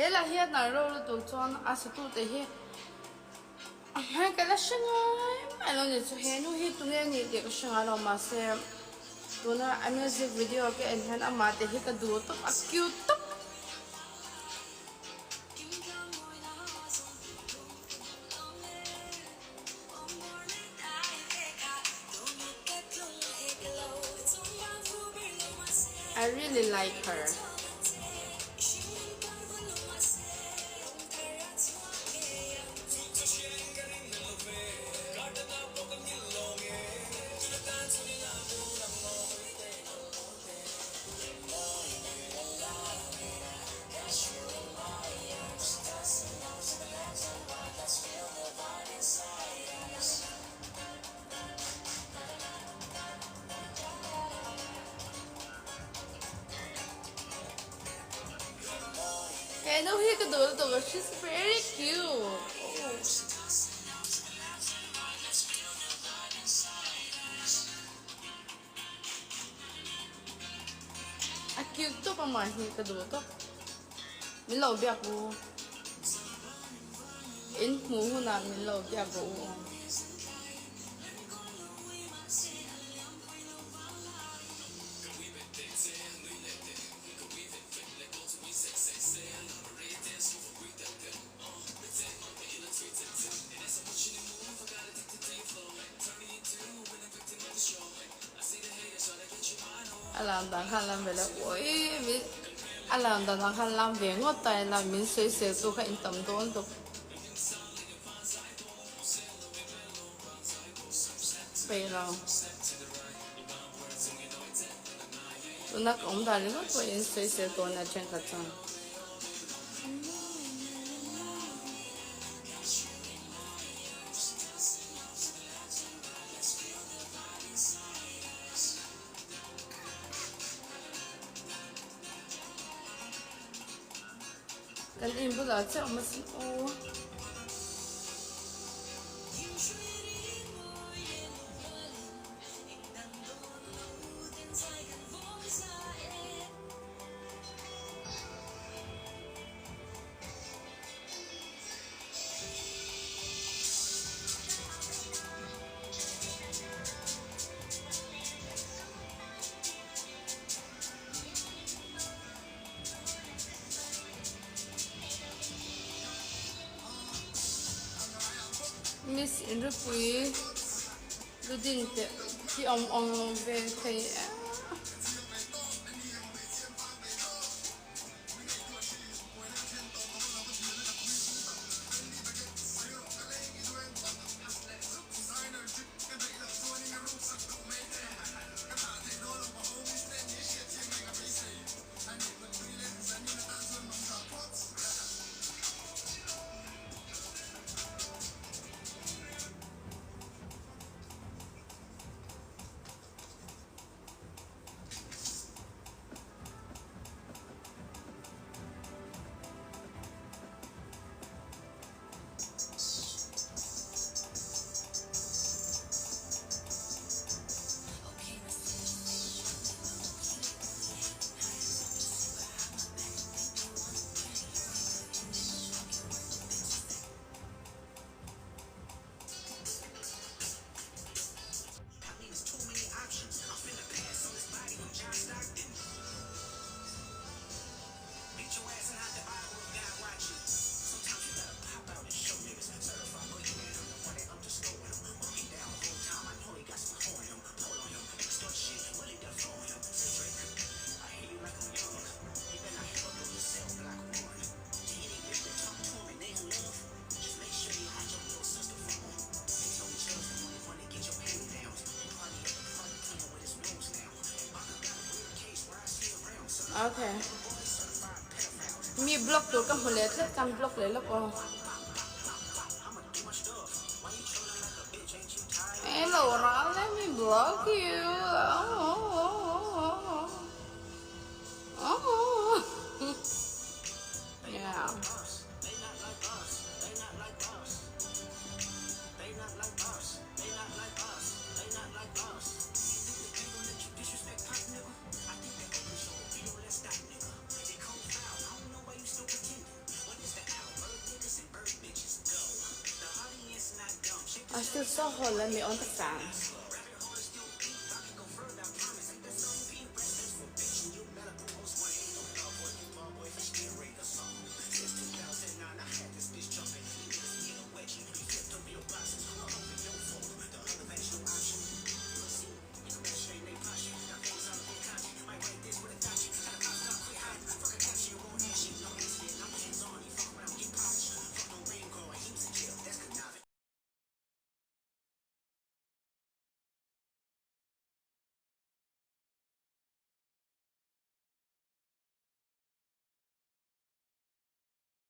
là hiện là rồi tụi con à sẽ tụi thế hiện hai cái là sinh ai mà nó như thế nó hiện tụi nghe nghĩ cái sinh ai mà sẽ tụi nó music video cái anh hắn mà thế hiện cái đuôi tóc à cute tóc I really like her. I know he could do it, but she's very cute. Oh. À cute to pa mà he could do it. Mình lâu bia cô. In mù na mình lâu bia cô. Làm đàn khăn làm về là ôi mình làm đàn khăn làm về ngót tay là mình xây xây tôi phải tầm toán tôi về rồi tôi nói cũng đã đến lúc tôi xây xây tôi là trên cả trang Kan in bu da ce amma sun o Miss in the free the didn't the on very Okay. Me block tôi các hồi lết hết cam block lấy lắm không? Hello, now let me block you. Oh. Yeah. I still so hot let me on the fan